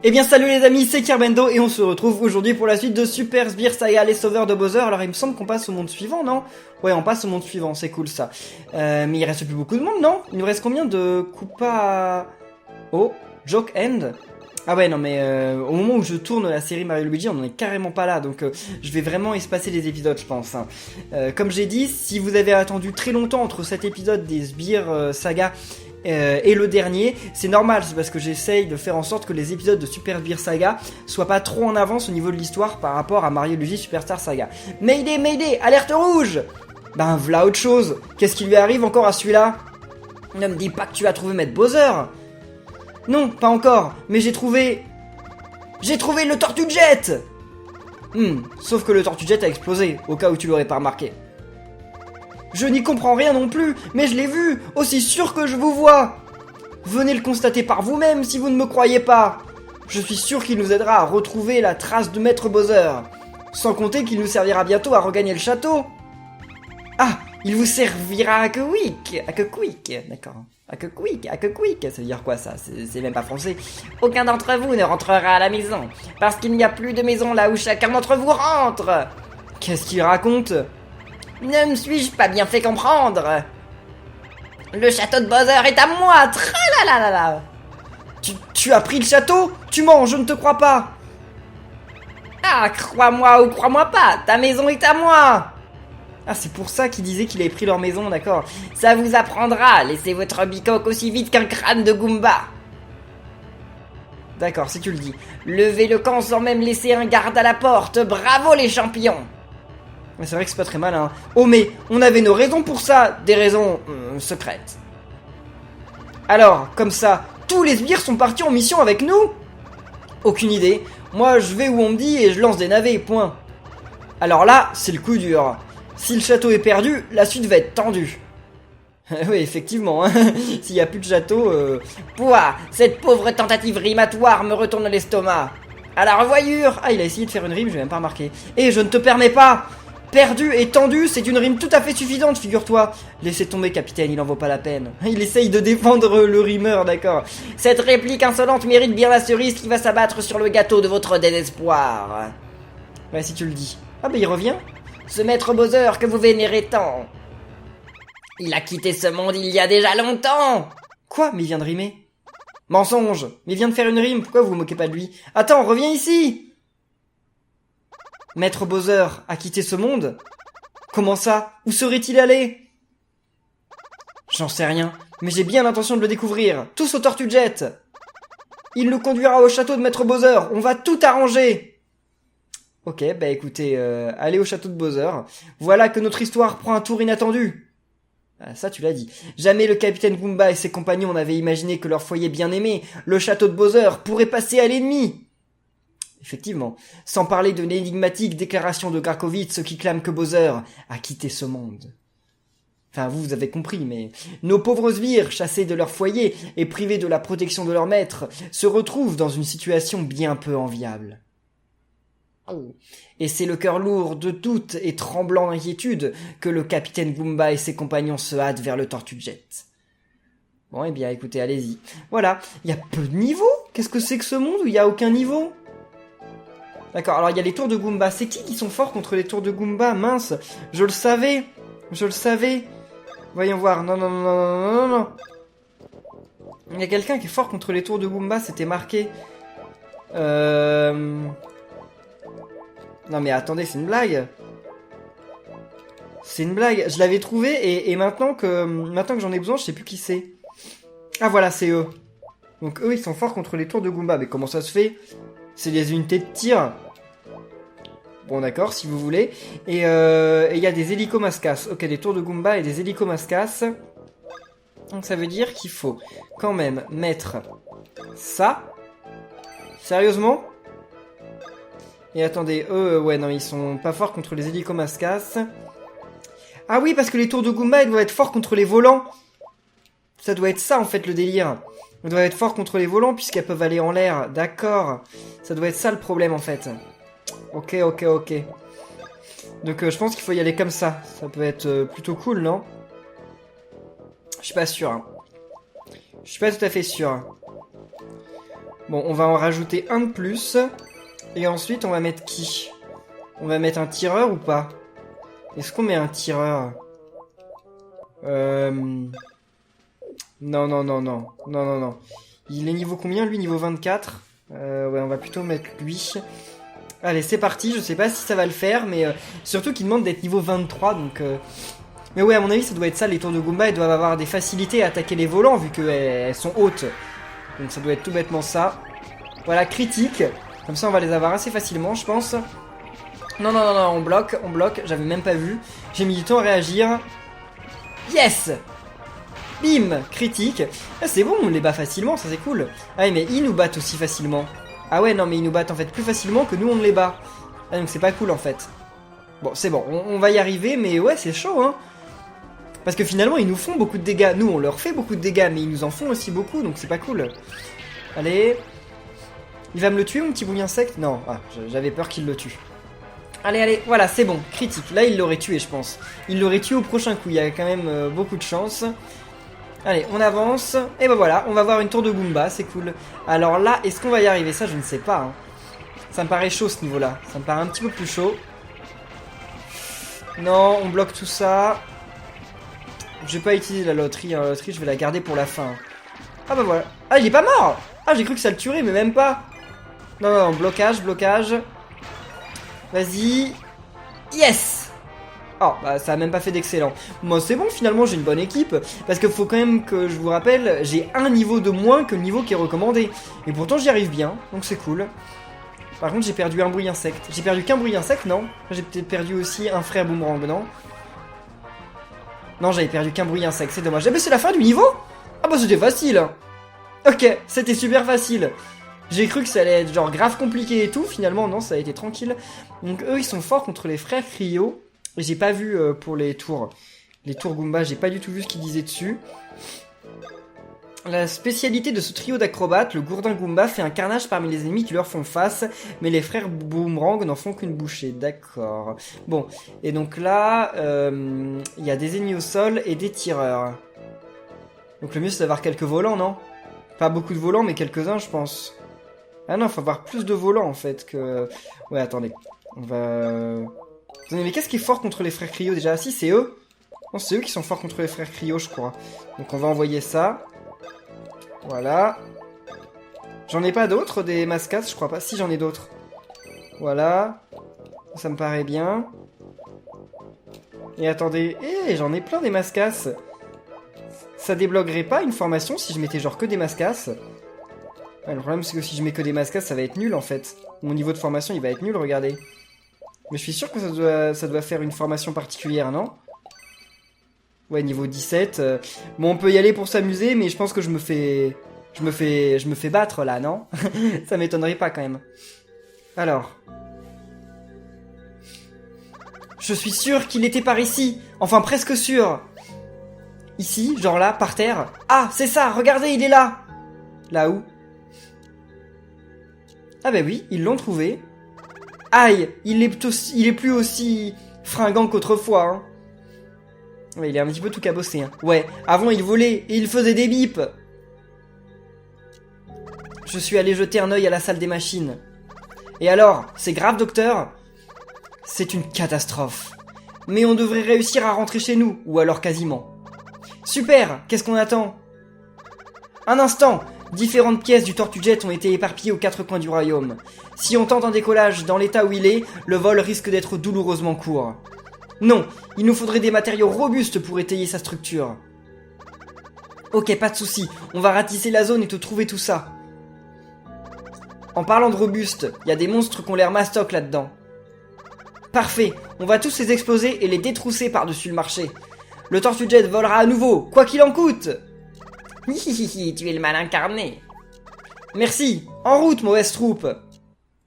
Eh bien salut les amis, c'est Kerbendo et on se retrouve aujourd'hui pour la suite de Super Sbire Saga, les sauveurs de Bowser. Alors il me semble qu'on passe au monde suivant, non? Ouais, on passe au monde suivant, c'est cool ça. Mais il reste plus beaucoup de monde, non? Il nous reste combien de Koopa... Oh, Joke End? Ah ouais, non mais au moment où je tourne la série Mario Luigi, on n'en est carrément pas là, donc je vais vraiment espacer les épisodes, je pense. Hein. Comme j'ai dit, si vous avez attendu très longtemps entre cet épisode des Sbire Saga et le dernier, c'est normal, c'est parce que j'essaye de faire en sorte que les épisodes de Super Sbire Saga soient pas trop en avance au niveau de l'histoire par rapport à Mario Luigi Superstar Saga. Mayday, Mayday, alerte rouge! Ben v'là autre chose, qu'est-ce qui lui arrive encore à celui-là? Ne me dis pas que tu as trouvé Maître Bowser! Non, pas encore, mais j'ai trouvé le Tortue Jet! Sauf que le Tortue Jet a explosé, au cas où tu l'aurais pas remarqué. Je n'y comprends rien non plus, mais je l'ai vu, aussi sûr que je vous vois. Venez le constater par vous-même si vous ne me croyez pas. Je suis sûr qu'il nous aidera à retrouver la trace de Maître Bowser. Sans compter qu'il nous servira bientôt à regagner le château. Ah, il vous servira à que quick, d'accord. À que quick, ça veut dire quoi ça? C'est même pas français. Aucun d'entre vous ne rentrera à la maison, parce qu'il n'y a plus de maison là où chacun d'entre vous rentre. Qu'est-ce qu'il raconte? Ne me suis-je pas bien fait comprendre? Le château de Bowser est à moi. Tralalala. Tu as pris le château? Tu mens, je ne te crois pas. Ah, crois-moi ou crois-moi pas, ta maison est à moi. Ah, c'est pour ça qu'il disait qu'il avait pris leur maison, d'accord. Ça vous apprendra, laissez votre bicoque aussi vite qu'un crâne de Goomba. D'accord, si tu le dis. Levez le camp sans même laisser un garde à la porte, bravo les champions. Mais c'est vrai que c'est pas très malin. Hein. Oh mais, on avait nos raisons pour ça, des raisons secrètes. Alors, comme ça, tous les sbires sont partis en mission avec nous? Aucune idée. Moi, je vais où on me dit et je lance des navets, point. Alors là, c'est le coup dur. Si le château est perdu, la suite va être tendue. Oui, effectivement, hein. S'il n'y a plus de château... Pouah, cette pauvre tentative rimatoire me retourne l'estomac. À la revoyure. Ah, il a essayé de faire une rime, je vais même pas remarqué. Et je ne te permets pas. Perdu et tendu, c'est une rime tout à fait suffisante, figure-toi. Laissez tomber, capitaine, il en vaut pas la peine. Il essaye de défendre le rimeur, d'accord. Cette réplique insolente mérite bien la cerise qui va s'abattre sur le gâteau de votre désespoir. Ouais, si tu le dis. Ah, bah il revient. Ce maître Bowser que vous vénérez tant. Il a quitté ce monde il y a déjà longtemps. Quoi? Mais il vient de rimer. Mensonge. Mais il vient de faire une rime, pourquoi vous vous moquez pas de lui? Attends, reviens ici. Maître Bowser a quitté ce monde? Comment ça? Où serait-il allé? J'en sais rien, mais j'ai bien l'intention de le découvrir. Tous au Tortue Jet. Il nous conduira au château de Maître Bowser. On va tout arranger. Ok, bah écoutez, allez au château de Bowser. Voilà que notre histoire prend un tour inattendu. Ah, ça tu l'as dit. Jamais le capitaine Goomba et ses compagnons n'avaient imaginé que leur foyer bien-aimé, le château de Bowser, pourrait passer à l'ennemi. Effectivement, sans parler de l'énigmatique déclaration de Garkovitz qui clame que Bowser a quitté ce monde. Enfin, vous avez compris, mais nos pauvres sbires, chassés de leur foyer et privés de la protection de leur maître, se retrouvent dans une situation bien peu enviable. Et c'est le cœur lourd de doute et tremblant d'inquiétude que le capitaine Goomba et ses compagnons se hâtent vers le Tortue Jet. Bon, eh bien, écoutez, allez-y. Voilà, il y a peu de niveaux. Qu'est-ce que c'est que ce monde où il y a aucun niveau? D'accord, alors il y a les tours de Goomba. C'est qui sont forts contre les tours de Goomba? Mince, je le savais. Voyons voir, non. Il y a quelqu'un qui est fort contre les tours de Goomba, c'était marqué. Non mais attendez, c'est une blague. Je l'avais trouvé et maintenant que j'en ai besoin, je sais plus qui c'est. Ah voilà, c'est eux. Donc eux, ils sont forts contre les tours de Goomba. Mais comment ça se fait? C'est des unités de tir. Bon d'accord, si vous voulez. Et il y a des hélicomascas. Ok, des tours de Goomba et des hélicomascas. Donc ça veut dire qu'il faut quand même mettre ça. Sérieusement? Et attendez, eux, ouais non, ils sont pas forts contre les hélicomascas. Ah oui, parce que les tours de Goomba, ils doivent être forts contre les volants. Ça doit être ça en fait le délire. Elles doivent être forts contre les volants puisqu'elles peuvent aller en l'air. D'accord. Ça doit être ça le problème en fait. Ok. Donc je pense qu'il faut y aller comme ça. Ça peut être plutôt cool, non? Je suis pas sûr. Hein. Je suis pas tout à fait sûr. Bon, on va en rajouter un de plus. Et ensuite, on va mettre qui? On va mettre un tireur ou pas? Est-ce qu'on met un tireur? Non, non, non, non. Non, non, non. Il est niveau combien, lui? Niveau 24. Ouais, on va plutôt mettre lui. Allez, c'est parti. Je sais pas si ça va le faire, mais surtout qu'il demande d'être niveau 23, donc... Mais ouais, à mon avis, ça doit être ça. Les tours de Goomba, elles doivent avoir des facilités à attaquer les volants, vu qu'elles sont hautes. Donc ça doit être tout bêtement ça. Voilà, critique. Comme ça, on va les avoir assez facilement, je pense. Non, non, non, non, on bloque, j'avais même pas vu. J'ai mis du temps à réagir. Yes! Bim! Critique. Ah, c'est bon, on les bat facilement, ça c'est cool. Ah oui, mais ils nous battent aussi facilement. Ah ouais, non, mais ils nous battent en fait plus facilement que nous on ne les bat. Ah, donc c'est pas cool en fait. Bon, c'est bon, on va y arriver, mais ouais, c'est chaud, hein. Parce que finalement, ils nous font beaucoup de dégâts. Nous, on leur fait beaucoup de dégâts, mais ils nous en font aussi beaucoup, donc c'est pas cool. Allez. Il va me le tuer, mon petit bouillon insecte? Non, ah, j'avais peur qu'il le tue. Allez, allez, voilà, c'est bon, critique. Là, il l'aurait tué, je pense. Il l'aurait tué au prochain coup, il y a quand même beaucoup de chance. Allez, on avance. Et ben voilà, on va voir une tour de Goomba, c'est cool. Alors là, est-ce qu'on va y arriver? Ça, je ne sais pas. Hein. Ça me paraît chaud, ce niveau-là. Ça me paraît un petit peu plus chaud. Non, on bloque tout ça. Je vais pas utiliser la loterie. Hein. La loterie, je vais la garder pour la fin. Ah bah voilà. Ah, il est pas mort! Ah, j'ai cru que ça le tuerait, mais même pas. Non, non, non, blocage, blocage. Vas-y. Yes! Oh, bah ça a même pas fait d'excellent. Moi, c'est bon, finalement, j'ai une bonne équipe. Parce qu'il faut quand même que je vous rappelle, j'ai un niveau de moins que le niveau qui est recommandé. Et pourtant, j'y arrive bien, donc c'est cool. Par contre, j'ai perdu un bruit insecte. J'ai perdu qu'un bruit insecte, non? J'ai peut-être perdu aussi un frère boomerang, non? Non, j'avais perdu qu'un bruit insecte, c'est dommage. Ah, mais c'est la fin du niveau? Ah bah c'était facile. Ok, c'était super facile. J'ai cru que ça allait être genre grave compliqué et tout, finalement non, ça a été tranquille. Donc eux ils sont forts contre les frères Cryo. Et j'ai pas vu pour les tours Goomba, j'ai pas du tout vu ce qu'ils disaient dessus. La spécialité de ce trio d'acrobates, le gourdin Goomba fait un carnage parmi les ennemis qui leur font face, mais les frères Boomerang n'en font qu'une bouchée, d'accord. Bon, et donc là, il y a des ennemis au sol et des tireurs. Donc le mieux c'est d'avoir quelques volants, non? Pas beaucoup de volants, mais quelques-uns je pense. Ah non, faut avoir plus de volants en fait que... Ouais, attendez. On va... Attendez, mais qu'est-ce qui est fort contre les frères Cryo déjà? Ah si, c'est eux. Non, c'est eux qui sont forts contre les frères Cryo, je crois. Donc on va envoyer ça. Voilà. J'en ai pas d'autres, des mascasses, je crois pas. Si, j'en ai d'autres. Voilà. Ça me paraît bien. Et attendez. Eh, j'en ai plein des mascasses. Ça débloquerait pas une formation si je mettais genre que des mascasses? Ouais, le problème c'est que si je mets que des mascasses, ça va être nul en fait. Mon niveau de formation il va être nul, regardez. Mais je suis sûr que ça doit faire une formation particulière, non? Ouais, niveau 17. Bon, on peut y aller pour s'amuser, mais je pense que je me fais battre là, non? Ça m'étonnerait pas quand même. Alors. Je suis sûr qu'il était par ici. Enfin, presque sûr. Ici, genre là, par terre. Ah, c'est ça, regardez, il est là. Là où? Ah bah oui, ils l'ont trouvé. Aïe, il est plus aussi fringant qu'autrefois, hein. Ouais, il est un petit peu tout cabossé, hein. Ouais, avant il volait et il faisait des bips. Je suis allé jeter un œil à la salle des machines. Et alors, c'est grave, docteur? C'est une catastrophe. Mais on devrait réussir à rentrer chez nous, ou alors quasiment. Super, qu'est-ce qu'on attend? Un instant! Différentes pièces du Tortue-Jet ont été éparpillées aux quatre coins du royaume. Si on tente un décollage dans l'état où il est, le vol risque d'être douloureusement court. Non, il nous faudrait des matériaux robustes pour étayer sa structure. Ok, pas de souci, on va ratisser la zone et te trouver tout ça. En parlant de robuste, il y a des monstres qui ont l'air mastoc là-dedans. Parfait, on va tous les exploser et les détrousser par-dessus le marché. Le Tortue-Jet volera à nouveau, quoi qu'il en coûte. Hihihi, tu es le mal incarné. Merci, en route mauvaise troupe.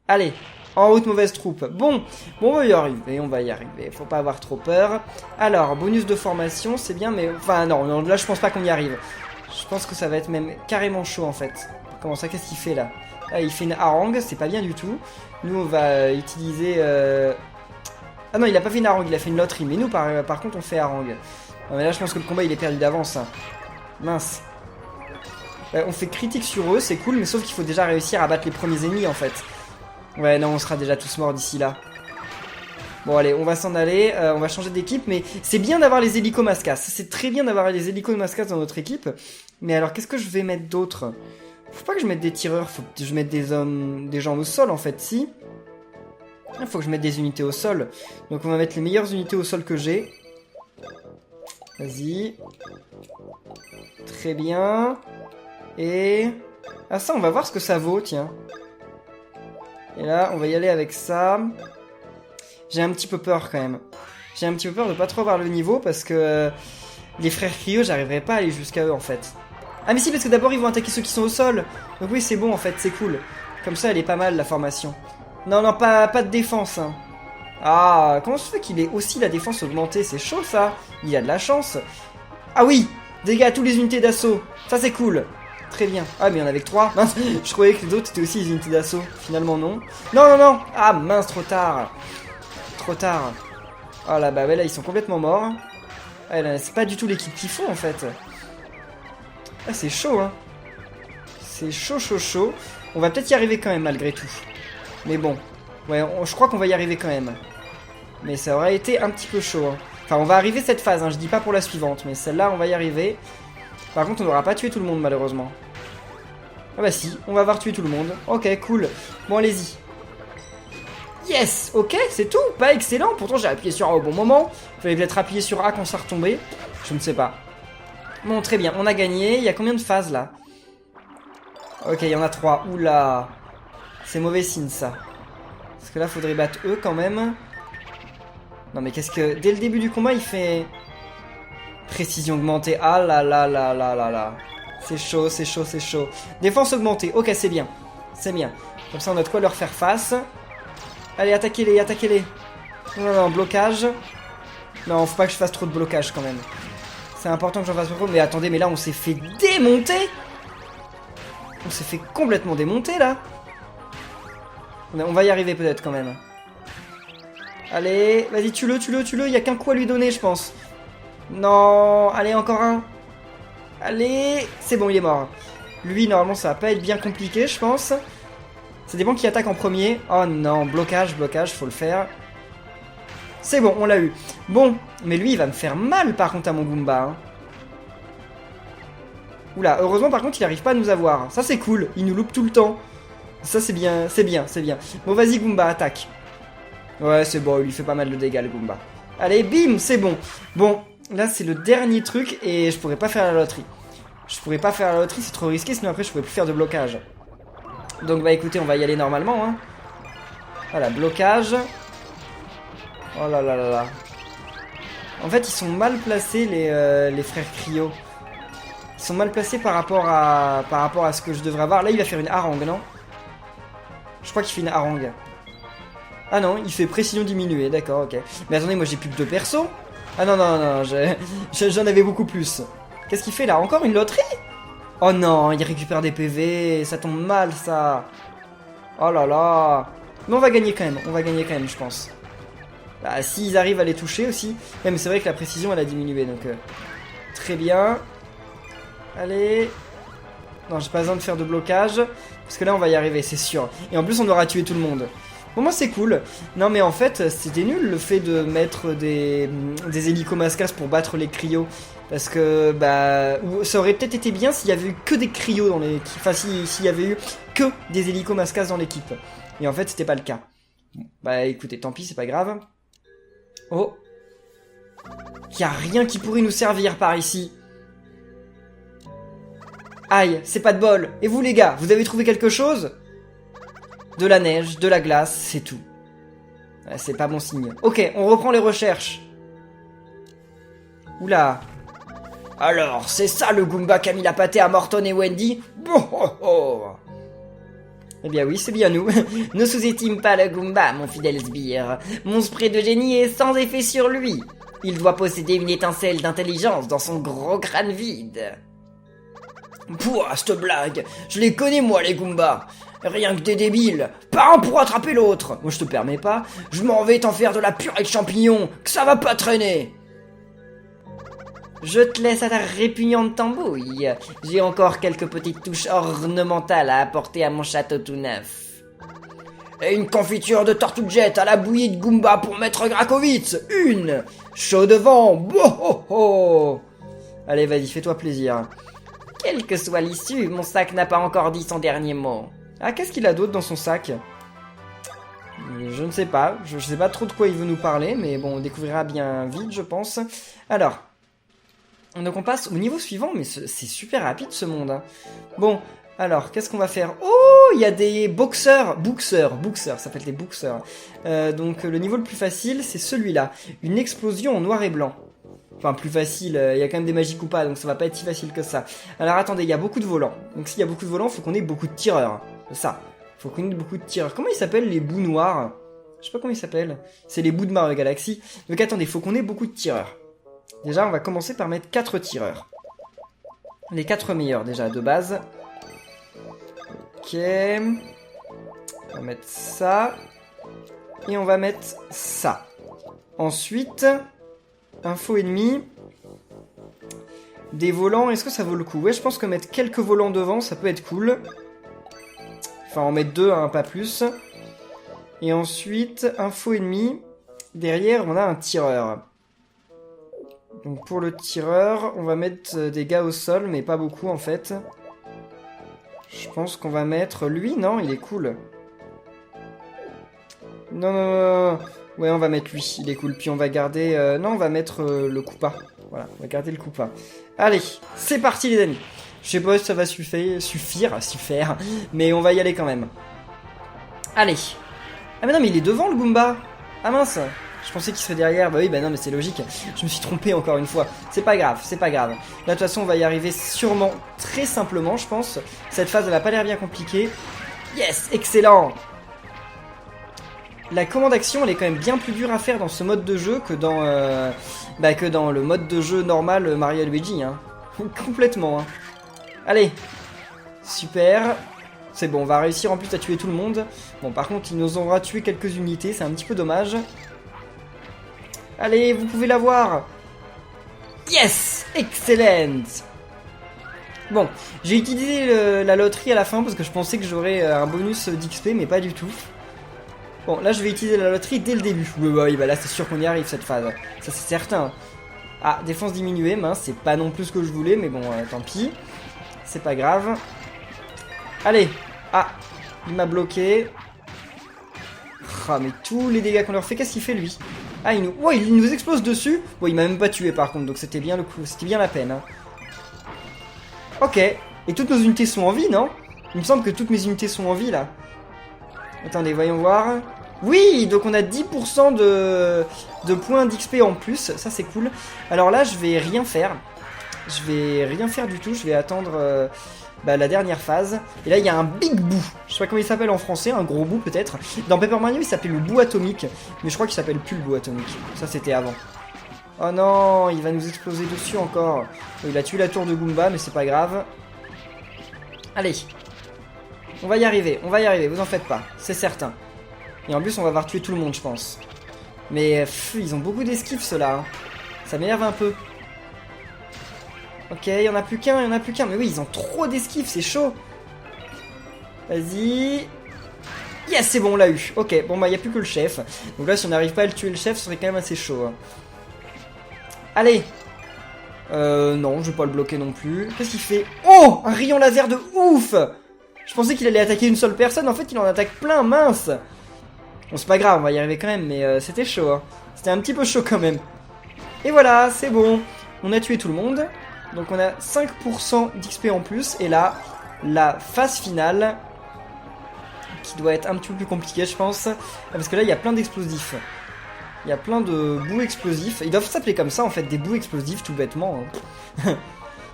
Allez, en route mauvaise troupe. Bon, on va y arriver, faut pas avoir trop peur. Alors, bonus de formation, c'est bien, mais... Enfin non, là je pense pas qu'on y arrive. Je pense que ça va être même carrément chaud en fait. Comment ça, qu'est-ce qu'il fait là? Ah, il fait une harangue, c'est pas bien du tout. Nous on va utiliser... Ah non, il a pas fait une harangue, il a fait une loterie. Mais nous par contre on fait harangue. Non, mais là je pense que le combat il est perdu d'avance. Hein. Mince. On fait critique sur eux, c'est cool, mais sauf qu'il faut déjà réussir à battre les premiers ennemis en fait. Ouais, non, on sera déjà tous morts d'ici là. Bon, allez, on va s'en aller, on va changer d'équipe, mais c'est bien d'avoir les hélicomascas. C'est très bien d'avoir les hélicomascas dans notre équipe. Mais alors, qu'est-ce que je vais mettre d'autre? Faut pas que je mette des tireurs, faut que je mette des hommes, des gens au sol en fait, si. Il faut que je mette des unités au sol. Donc on va mettre les meilleures unités au sol que j'ai. Vas-y. Très bien. Et... ah ça, on va voir ce que ça vaut, tiens. Et là, on va y aller avec ça. J'ai un petit peu peur quand même. J'ai un petit peu peur de pas trop voir le niveau parce que les frères Cryo, j'arriverai pas à aller jusqu'à eux en fait. Ah mais si, parce que d'abord ils vont attaquer ceux qui sont au sol. Donc oui, c'est bon en fait, c'est cool. Comme ça, elle est pas mal la formation. Non, non, pas de défense. Hein. Ah, comment se fait qu'il ait aussi la défense augmentée? C'est chaud ça. Il a de la chance. Ah oui, dégâts à toutes les unités d'assaut. Ça c'est cool. Très bien. Ah mais il y en avait que 3. Mince, je croyais que les autres étaient aussi des unités d'assaut. Finalement non. Non, non, non. Ah mince, trop tard. Trop tard. Oh là, bah ouais, là ils sont complètement morts. Ah, là, c'est pas du tout l'équipe qu'il faut en fait. Ah c'est chaud hein. C'est chaud, chaud, chaud. On va peut-être y arriver quand même malgré tout. Mais bon. Ouais, je crois qu'on va y arriver quand même. Mais ça aurait été un petit peu chaud. Hein. Enfin, on va arriver cette phase, hein. Je dis pas pour la suivante, mais celle-là, on va y arriver. Par contre, on n'aura pas tué tout le monde, malheureusement. Ah bah si, on va avoir tué tout le monde. Ok, cool. Bon, allez-y. Yes. Ok, c'est tout. Pas excellent. Pourtant, j'ai appuyé sur A au bon moment. Il fallait peut-être appuyer sur A quand ça retombait. Je ne sais pas. Bon, très bien. On a gagné. Il y a combien de phases, là? Ok, il y en a 3. Oula. C'est mauvais signe, ça. Parce que là, faudrait battre eux, quand même. Non, mais qu'est-ce que... dès le début du combat, il fait... précision augmentée. Ah là là là là là là. C'est chaud, c'est chaud, c'est chaud. Défense augmentée. Ok, c'est bien. C'est bien. Comme ça, on a de quoi leur faire face. Allez, attaquez-les, attaquez-les. Non, non, non, blocage. Non, faut pas que je fasse trop de blocage, quand même. C'est important que j'en fasse trop. Mais attendez, mais là, on s'est fait démonter. On s'est fait complètement démonter, là. On va y arriver, peut-être, quand même. Allez, vas-y, tue-le, tue-le, tue-le. Il y a qu'un coup à lui donner, je pense. Non, allez, encore un. Allez, c'est bon, il est mort. Lui, normalement, ça va pas être bien compliqué, je pense. Ça dépend qui attaque en premier. Oh non, blocage, blocage, faut le faire. C'est bon, on l'a eu. Bon, mais lui, il va me faire mal, par contre, à mon Goomba. Hein. Oula, heureusement, par contre, il arrive pas à nous avoir. Ça, c'est cool. Il nous loupe tout le temps. Ça, c'est bien, c'est bien, c'est bien. Bon, vas-y, Goomba, attaque. Ouais, c'est bon, il lui fait pas mal de dégâts, le Goomba. Allez, bim, c'est bon. Bon, là, c'est le dernier truc et je pourrais pas faire la loterie. Je pourrais pas faire la loterie, c'est trop risqué, sinon après, je pourrais plus faire de blocage. Donc, bah écoutez, on va y aller normalement, hein. Voilà, blocage. Oh là là là là. En fait, ils sont mal placés, les frères Cryo. Ils sont mal placés par rapport à ce que je devrais avoir. Là, il va faire une harangue, non? Je crois qu'il fait une harangue. Ah non, il fait précision diminuée, d'accord, ok. Mais attendez, moi j'ai plus que 2 persos. Ah non, non, non, j'en avais beaucoup plus. Qu'est-ce qu'il fait là? Encore une loterie? Oh non, il récupère des PV, ça tombe mal ça. Oh là là. Mais on va gagner quand même, je pense. Bah, s'ils arrivent à les toucher aussi. Ouais, mais c'est vrai que la précision elle a diminué, donc... très bien. Allez. Non, j'ai pas besoin de faire de blocage. Parce que là, on va y arriver, c'est sûr. Et en plus, on aura tué tout le monde. Pour moi, c'est cool. Non, mais en fait, c'était nul le fait de mettre des hélicomascas pour battre les cryos. Parce que, bah... ça aurait peut-être été bien s'il y avait eu que des cryos dans l'équipe. Enfin, s'il y avait eu que des hélicomascas dans l'équipe. Et en fait, c'était pas le cas. Bon, bah, écoutez, tant pis, c'est pas grave. Oh. Y a rien qui pourrait nous servir par ici. Aïe, c'est pas de bol. Et vous les gars, vous avez trouvé quelque chose? De la neige, de la glace, c'est tout. C'est pas bon signe. Ok, on reprend les recherches. Oula. Alors, c'est ça le Goomba qu'a mis la pâtée à Morton et Wendy? Bon, oh, oh. Eh bien oui, c'est bien nous. Ne sous-estime pas le Goomba, mon fidèle sbire. Mon spray de génie est sans effet sur lui. Il doit posséder une étincelle d'intelligence dans son gros crâne vide. Pouah, cette blague. Je les connais moi les Goombas. Rien que des débiles. Pas un pour attraper l'autre. Moi je te permets pas. Je m'en vais t'en faire de la purée de champignons. Que ça va pas traîner. Je te laisse à ta répugnante tambouille. J'ai encore quelques petites touches ornementales à apporter à mon château tout neuf. Et une confiture de tortue jet à la bouillie de Goomba pour Maître Grakowitz. Une. Chaud devant. Bohoho. Allez, vas-y, fais-toi plaisir. Quelle que soit l'issue, mon sac n'a pas encore dit son dernier mot. Ah, qu'est-ce qu'il a d'autre dans son sac? Je ne sais pas. Je ne sais pas trop de quoi il veut nous parler, mais bon, on découvrira bien vite, je pense. Alors. Donc on passe au niveau suivant, mais c'est super rapide ce monde. Hein. Bon, alors, qu'est-ce qu'on va faire? Oh, il y a des boxeurs, ça s'appelle des boxeurs. Donc le niveau le plus facile, c'est celui-là. Une explosion en noir et blanc. Enfin, plus facile, il y a quand même des magiques ou pas, donc ça va pas être si facile que ça. Alors attendez, il y a beaucoup de volants. Donc s'il y a beaucoup de volants, faut qu'on ait beaucoup de tireurs. C'est ça. Faut qu'on ait beaucoup de tireurs. Comment ils s'appellent les bouts noirs? Je sais pas comment ils s'appellent. C'est les bouts de Mario Galaxy. Donc attendez, faut qu'on ait beaucoup de tireurs. Déjà, on va commencer par mettre 4 tireurs. Les 4 meilleurs, déjà, de base. Ok. On va mettre ça. Et on va mettre ça. Ensuite, info ennemi. Des volants, est-ce que ça vaut le coup? Ouais, je pense que mettre quelques volants devant, ça peut être cool. Enfin, en mettre 2, hein, pas plus. Et ensuite, info ennemi. Derrière, on a un tireur. Donc pour le tireur, on va mettre des gars au sol, mais pas beaucoup en fait. Je pense qu'on va mettre lui, non? Il est cool. Non, non, non, non. Ouais, on va mettre lui, il est cool. Puis on va garder... non, on va mettre le Koopa. Voilà, on va garder le Koopa. Allez, c'est parti les amis. Je sais pas si ça va suffire, mais on va y aller quand même. Allez. Ah mais non, mais il est devant le Goomba. Ah mince. Je pensais qu'il serait derrière, bah oui, bah non, mais c'est logique. Je me suis trompé encore une fois. C'est pas grave, c'est pas grave. Là, de toute façon, on va y arriver sûrement très simplement, je pense. Cette phase, elle a pas l'air bien compliquée. Yes, excellent. La commande action, elle est quand même bien plus dure à faire dans ce mode de jeu que dans le mode de jeu normal Mario et Luigi, hein. Complètement, hein. Allez. Super. C'est bon, on va réussir en plus à tuer tout le monde. Bon, par contre, il nous aura tué quelques unités, c'est un petit peu dommage. Allez, vous pouvez l'avoir. Yes, excellent. Bon, j'ai utilisé la loterie à la fin parce que je pensais que j'aurais un bonus d'XP, mais pas du tout. Bon, là, je vais utiliser la loterie dès le début. Oui, bah là, c'est sûr qu'on y arrive, cette phase. Ça, c'est certain. Ah, défense diminuée, mince, c'est pas non plus ce que je voulais, mais bon, tant pis. C'est pas grave. Allez. Ah, il m'a bloqué. Ah, mais tous les dégâts qu'on leur fait, qu'est-ce qu'il fait, lui? Ah, il nous explose dessus. Bon, il m'a même pas tué, par contre, donc c'était bien le coup, c'était bien la peine. Hein. Ok. Et toutes nos unités sont en vie, non? Il me semble que toutes mes unités sont en vie, là. Attendez, voyons voir. Oui, donc on a 10% de points d'XP en plus. Ça, c'est cool. Alors là, je vais rien faire. Je vais rien faire du tout. Je vais attendre la dernière phase. Et là, il y a un Big Boo. Je sais pas comment il s'appelle en français. Un gros bout, peut-être. Dans Paper Mario, il s'appelle le bout atomique. Mais je crois qu'il s'appelle plus le bout atomique. Ça, c'était avant. Oh non, il va nous exploser dessus encore. Il a tué la tour de Goomba, mais c'est pas grave. Allez. On va y arriver, vous en faites pas, c'est certain. Et en plus, on va avoir tué tout le monde, je pense. Mais ils ont beaucoup d'esquives, ceux-là. Hein. Ça m'énerve un peu. Ok, il y en a plus qu'un. Mais oui, ils ont trop d'esquives, c'est chaud. Vas-y. Yes, c'est bon, on l'a eu. Ok, bon, bah, il n'y a plus que le chef. Donc là, si on n'arrive pas à le tuer, le chef, ce serait quand même assez chaud. Hein. Allez. Non, je vais pas le bloquer non plus. Qu'est-ce qu'il fait? Oh, un rayon laser de ouf! Je pensais qu'il allait attaquer une seule personne, en fait il en attaque plein, mince. Bon, c'est pas grave, on va y arriver quand même, mais c'était chaud, hein. C'était un petit peu chaud quand même. Et voilà, c'est bon. On a tué tout le monde. Donc on a 5% d'XP en plus, et là, la phase finale, qui doit être un petit peu plus compliquée, je pense. Parce que là, il y a plein d'explosifs. Il y a plein de bouts explosifs. Ils doivent s'appeler comme ça, en fait, des bouts explosifs, tout bêtement. Hein.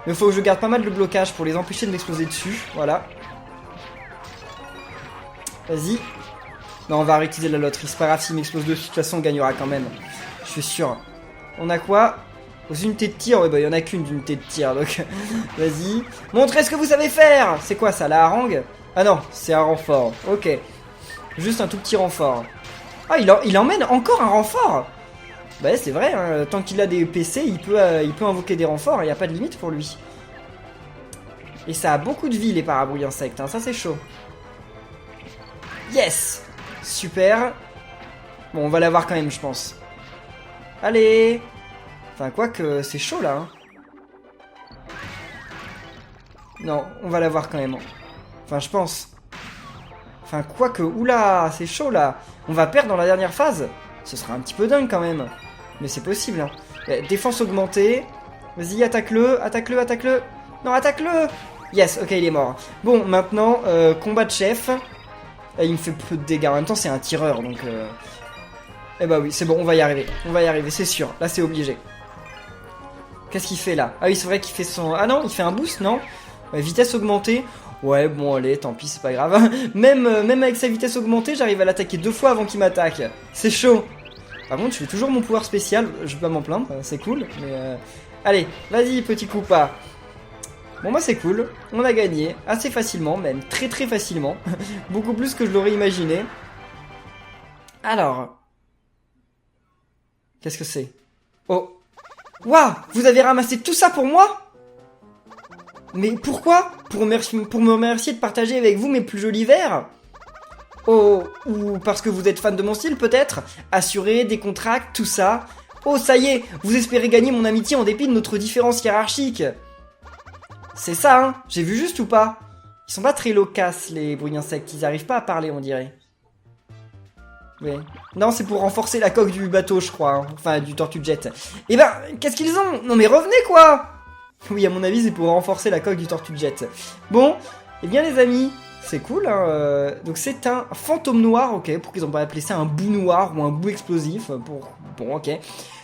Mais il faut que je garde pas mal de blocage pour les empêcher de m'exploser dessus, voilà. Vas-y. Non, on va réutiliser la loterie. C'est pas grave s'il m'explose dessus. De toute façon, on gagnera quand même. Je suis sûr. On a quoi? Aux unités de tir? Ouais, bah, il y en a qu'une d'unité de tir. Donc, vas-y. Montrez ce que vous savez faire! C'est quoi ça? La harangue? Ah non, c'est un renfort. Ok. Juste un tout petit renfort. Ah, il emmène encore un renfort? Bah c'est vrai, hein, tant qu'il a des PC, il peut invoquer des renforts, il n'y a pas de limite pour lui. Et ça a beaucoup de vie les parabrouilles insectes, hein, ça c'est chaud. Yes! Super. Bon, on va l'avoir quand même, je pense. Allez! Enfin, quoique, c'est chaud là. Hein. Non, on va l'avoir quand même. Enfin, je pense. Enfin, quoique, oula, c'est chaud là. On va perdre dans la dernière phase. Ce sera un petit peu dingue quand même. Mais c'est possible. Hein. Défense augmentée. Vas-y, attaque-le, attaque-le, attaque-le. Non, attaque-le! Yes, ok, il est mort. Bon, maintenant, combat de chef. Il me fait peu de dégâts. En même temps, c'est un tireur, donc... Eh bah oui, c'est bon, on va y arriver. On va y arriver, c'est sûr. Là, c'est obligé. Qu'est-ce qu'il fait là? Ah oui, c'est vrai qu'il fait son... Ah non, il fait un boost, non? Vitesse augmentée. Ouais, bon, allez, tant pis, c'est pas grave. même avec sa vitesse augmentée, j'arrive à l'attaquer 2 fois avant qu'il m'attaque. C'est chaud. Par contre, je fais toujours mon pouvoir spécial. Je vais pas m'en plaindre, c'est cool. Mais allez, vas-y, petit Koopa. Bon, moi, c'est cool. On a gagné assez facilement, même très très facilement. Beaucoup plus que je l'aurais imaginé. Alors... Qu'est-ce que c'est? Oh. Waouh! Vous avez ramassé tout ça pour moi? Mais pourquoi? Pour me remercier de partager avec vous mes plus jolis vers? Oh, ou parce que vous êtes fan de mon style peut-être? Assuré, décontracte, tout ça. Oh, ça y est, vous espérez gagner mon amitié en dépit de notre différence hiérarchique. C'est ça, hein? J'ai vu juste ou pas? Ils sont pas très loquaces, les bruits insectes, ils arrivent pas à parler, on dirait. Oui. Non, c'est pour renforcer la coque du bateau, je crois. Hein. Enfin, du Tortue Jet. Eh ben, qu'est-ce qu'ils ont? Non mais revenez, quoi! Oui, à mon avis, c'est pour renforcer la coque du Tortue Jet. Bon, eh bien les amis, c'est cool. Hein, donc c'est un fantôme noir, ok. Pourquoi ils ont pas appelé ça un bout noir ou un bout explosif Bon, ok.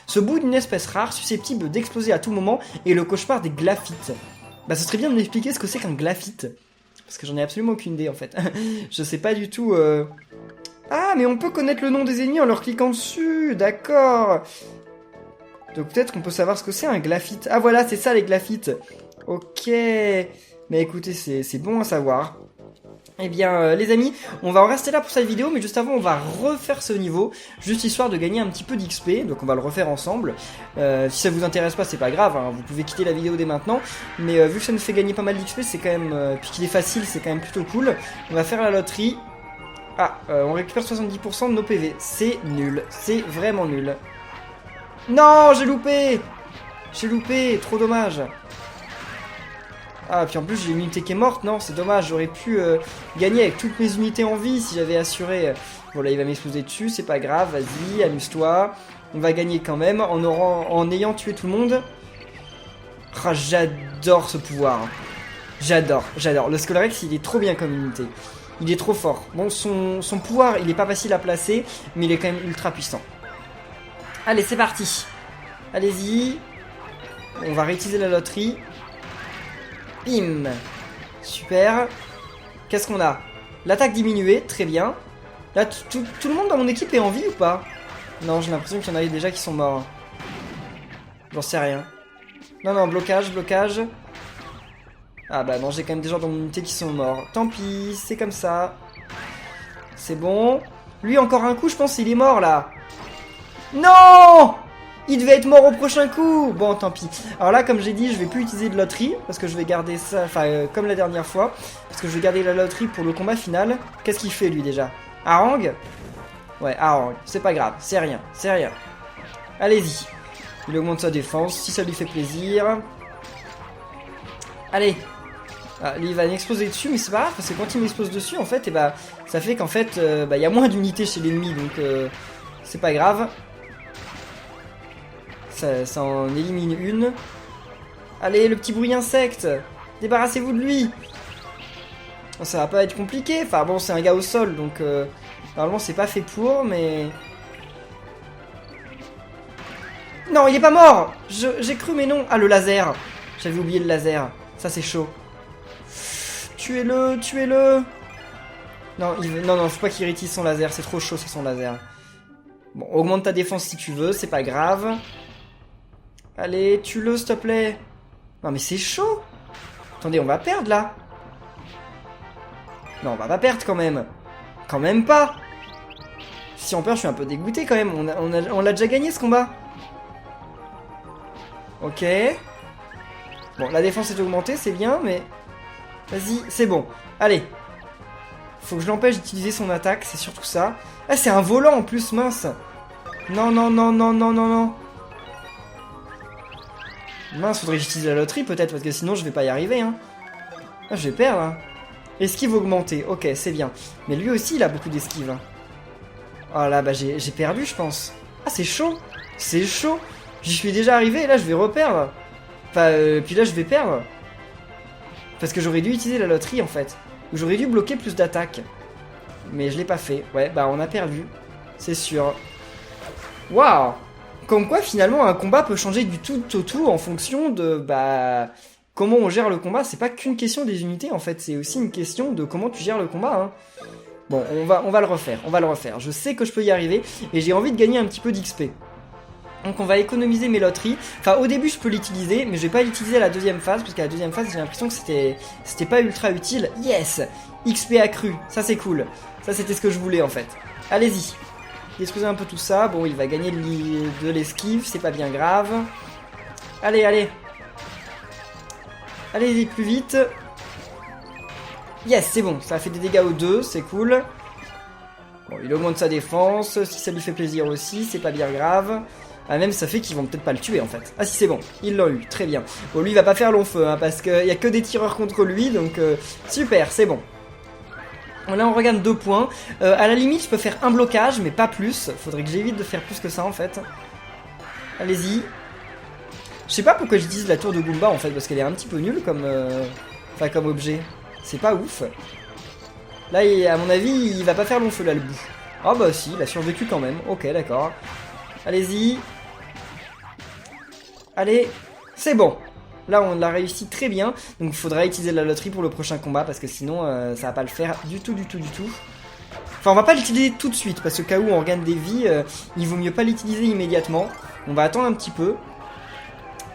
Ce bout d'une espèce rare, susceptible d'exploser à tout moment, est le cauchemar des glaphites. Bah, ce serait bien de m'expliquer ce que c'est qu'un glaphite. Parce que j'en ai absolument aucune idée, en fait. Je sais pas du tout... Ah, mais on peut connaître le nom des ennemis en leur cliquant dessus, d'accord. Donc peut-être qu'on peut savoir ce que c'est un glaphite. Ah voilà, c'est ça les glaphites. Ok. Mais écoutez, c'est bon à savoir. Eh bien, les amis, on va en rester là pour cette vidéo, mais juste avant, on va refaire ce niveau, juste histoire de gagner un petit peu d'XP, donc on va le refaire ensemble. Si ça vous intéresse pas, c'est pas grave, hein, vous pouvez quitter la vidéo dès maintenant, mais vu que ça nous fait gagner pas mal d'XP, c'est quand même, puis qu'il est facile, c'est quand même plutôt cool. On va faire la loterie. Ah, on récupère 70% de nos PV. C'est nul. C'est vraiment nul. Non, j'ai loupé! J'ai loupé, trop dommage. Ah, puis en plus, j'ai une unité qui est morte. Non, c'est dommage. J'aurais pu gagner avec toutes mes unités en vie si j'avais assuré. Bon, là, il va m'exploser dessus. C'est pas grave. Vas-y, amuse-toi. On va gagner quand même en ayant tué tout le monde. Ah, j'adore ce pouvoir. J'adore, j'adore. Le Skullrex, il est trop bien comme unité. Il est trop fort. Bon, son pouvoir, il est pas facile à placer, mais il est quand même ultra puissant. Allez, c'est parti. Allez-y. On va réutiliser la loterie. Bim. Super. Qu'est-ce qu'on a? L'attaque diminuée, très bien. Là, tout le monde dans mon équipe est en vie ou pas? Non, j'ai l'impression qu'il y en a déjà qui sont morts. J'en sais rien. Non, non, blocage, blocage. Ah bah non, j'ai quand même des gens dans mon unité qui sont morts. Tant pis, c'est comme ça. C'est bon. Lui, encore un coup, je pense qu'il est mort, là. Non! Il devait être mort au prochain coup. Bon, tant pis. Alors là, comme j'ai dit, je vais plus utiliser de loterie, parce que je vais garder ça, enfin, comme la dernière fois. Parce que je vais garder la loterie pour le combat final. Qu'est-ce qu'il fait, lui, déjà? Harangue? Ouais, harangue. C'est pas grave, c'est rien, c'est rien. Allez-y. Il augmente sa défense, si ça lui fait plaisir. Allez. Ah, lui, il va m'exploser dessus, mais c'est pas grave, parce que quand il m'explose dessus, en fait, et bah, ça fait qu'en fait, il y a moins d'unités chez l'ennemi, donc c'est pas grave. Ça en élimine une. Allez, le petit bruit insecte, débarrassez-vous de lui. Bon, ça va pas être compliqué, enfin bon, c'est un gars au sol, donc normalement c'est pas fait pour, mais... Non, il est pas mort. J'ai cru, mais non. Ah, le laser. J'avais oublié le laser. Ça, c'est chaud. Tuez-le, tuez-le. Non, non, faut pas qu'il réutilise son laser. C'est trop chaud, c'est son laser. Bon, augmente ta défense si tu veux, c'est pas grave. Allez, tue-le, s'il te plaît. Non, mais c'est chaud. Attendez, on va perdre, là. Non, on va pas perdre, quand même. Quand même pas. Si on perd, je suis un peu dégoûté, quand même. On l'a déjà gagné, ce combat. Ok. Bon, la défense est augmentée, c'est bien, mais... Vas-y, c'est bon. Allez. Faut que je l'empêche d'utiliser son attaque, c'est surtout ça. Ah, c'est un volant en plus, mince. Non, non, non, non, non, non, non. Mince, faudrait que j'utilise la loterie peut-être, parce que sinon je vais pas y arriver, hein. Ah, je vais perdre, hein. Esquive augmentée, ok, c'est bien. Mais lui aussi, il a beaucoup d'esquive. Hein. Oh là, bah j'ai perdu, je pense. Ah, c'est chaud. C'est chaud. J'y suis déjà arrivé, et là, je vais reperdre. Enfin, puis là, je vais perdre. Parce que j'aurais dû utiliser la loterie, en fait. Ou j'aurais dû bloquer plus d'attaques. Mais je l'ai pas fait. Ouais, bah on a perdu. C'est sûr. Waouh! Comme quoi, finalement, un combat peut changer du tout au tout en fonction de, bah... Comment on gère le combat. C'est pas qu'une question des unités, en fait. C'est aussi une question de comment tu gères le combat, hein. Bon, on va le refaire. On va le refaire. Je sais que je peux y arriver. Et j'ai envie de gagner un petit peu d'XP. Donc on va économiser mes loteries. Enfin, au début, je peux l'utiliser, mais je vais pas l'utiliser à la deuxième phase, parce qu'à la deuxième phase, j'ai l'impression que c'était pas ultra utile. Yes! XP accru, ça c'est cool. Ça, c'était ce que je voulais, en fait. Allez-y. Détruisez un peu tout ça. Bon, il va gagner de l'esquive, c'est pas bien grave. Allez, allez. Allez-y, plus vite. Yes, c'est bon, ça a fait des dégâts aux deux, c'est cool. Bon, il augmente sa défense, si ça lui fait plaisir aussi, c'est pas bien grave. Ah, même ça fait qu'ils vont peut-être pas le tuer en fait. Ah si, c'est bon, ils l'ont eu, très bien. Bon, lui il va pas faire long feu, hein, parce qu'il y a que des tireurs contre lui, donc super, c'est bon. Là on regarde 2 points. À la limite je peux faire un blocage, mais pas plus. Faudrait que j'évite de faire plus que ça en fait. Allez-y. Je sais pas pourquoi j'utilise la tour de Goomba en fait, parce qu'elle est un petit peu nulle comme, enfin, comme objet. C'est pas ouf. Là, à mon avis, il va pas faire long feu là le bout. Ah bah si, il a survécu quand même. Ok, d'accord. Allez-y. Allez, c'est bon. Là, on l'a réussi très bien. Donc, il faudra utiliser la loterie pour le prochain combat, parce que sinon, ça va pas le faire du tout, du tout, du tout. Enfin, on va pas l'utiliser tout de suite, parce que cas où on regagne des vies, il vaut mieux pas l'utiliser immédiatement. On va attendre un petit peu.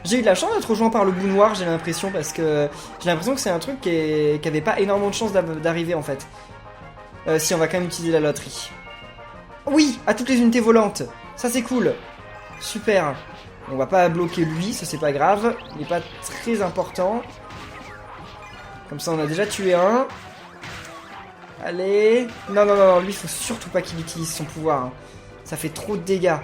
J'ai eu de la chance d'être rejoint par le bout noir, j'ai l'impression, parce que j'ai l'impression que c'est un truc qui avait pas énormément de chance d'arriver en fait. Si on va quand même utiliser la loterie. Oui, à toutes les unités volantes. Ça c'est cool. Super. On va pas bloquer lui, ça c'est pas grave. Il est pas très important. Comme ça on a déjà tué un. Allez. Non, non, non, lui faut surtout pas qu'il utilise son pouvoir. Hein. Ça fait trop de dégâts.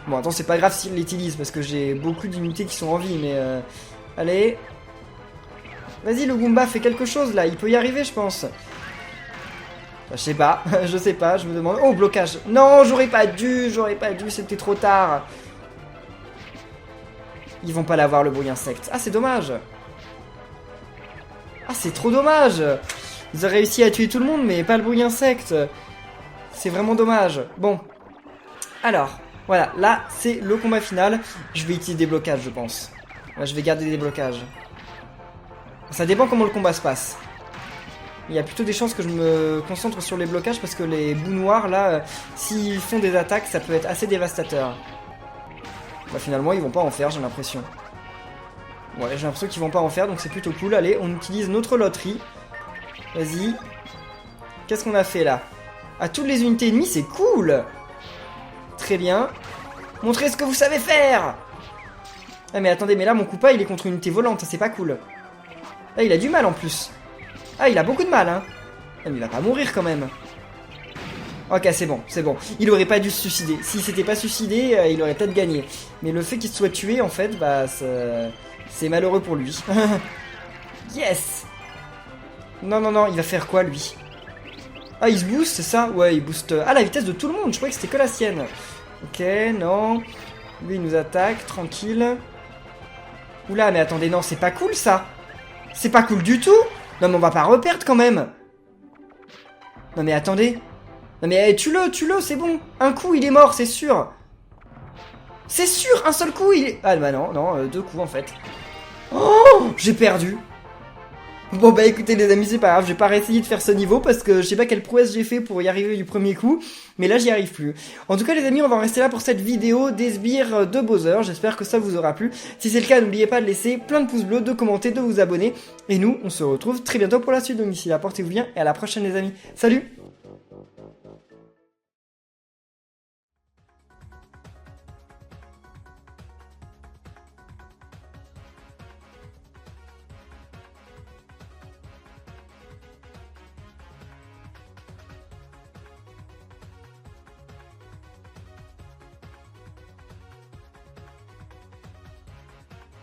Bon, attends, c'est pas grave s'il l'utilise, parce que j'ai beaucoup d'unités qui sont en vie, mais... Allez. Vas-y, le Goomba, fait quelque chose, là. Il peut y arriver, je pense. Enfin, je sais pas, je sais pas, je me demande... Oh, blocage. Non, j'aurais pas dû, c'était trop tard. Ils vont pas l'avoir, le bruit insecte. Ah, c'est dommage. Ah, c'est trop dommage. Ils ont réussi à tuer tout le monde, mais pas le bruit insecte. C'est vraiment dommage. Bon. Alors... Voilà, là, c'est le combat final. Je vais utiliser des blocages, je pense. Là, je vais garder des blocages. Ça dépend comment le combat se passe. Il y a plutôt des chances que je me concentre sur les blocages, parce que les bouts noirs, là, s'ils font des attaques, ça peut être assez dévastateur. Bah, finalement, ils vont pas en faire, j'ai l'impression. Ouais, j'ai l'impression qu'ils vont pas en faire, donc c'est plutôt cool. Allez, on utilise notre loterie. Vas-y. Qu'est-ce qu'on a fait, là? À toutes les unités ennemies, c'est cool! Très bien. Montrez ce que vous savez faire. Ah mais attendez, mais là mon Koopa il est contre une unité volante, c'est pas cool. Là il a du mal en plus. Ah il a beaucoup de mal hein. Ah, mais il va pas mourir quand même. Ok c'est bon, c'est bon. Il aurait pas dû se suicider. S'il s'était pas suicidé, il aurait peut-être gagné. Mais le fait qu'il soit tué en fait, bah c'est malheureux pour lui. Yes. Non non non, il va faire quoi lui? Ah, il se booste, c'est ça? Ouais, il booste... Ah, la vitesse de tout le monde, je croyais que c'était que la sienne. Ok, non. Lui, il nous attaque, tranquille. Oula, mais attendez, non, c'est pas cool, ça. C'est pas cool du tout. Non, mais on va pas reperdre, quand même. Non, mais attendez. Non, mais tue-le, c'est bon. Un coup, il est mort, c'est sûr. C'est sûr, un seul coup, il est... Ah, bah non, non, 2 coups, en fait. Oh, j'ai perdu. Bon bah écoutez les amis, c'est pas grave, je vais pas réessayer de faire ce niveau parce que je sais pas quelle prouesse j'ai fait pour y arriver du premier coup, mais là j'y arrive plus. En tout cas les amis, on va en rester là pour cette vidéo des sbires de Bowser, j'espère que ça vous aura plu. Si c'est le cas, n'oubliez pas de laisser plein de pouces bleus, de commenter, de vous abonner, et nous on se retrouve très bientôt pour la suite, donc d'ici là portez-vous bien et à la prochaine les amis. Salut!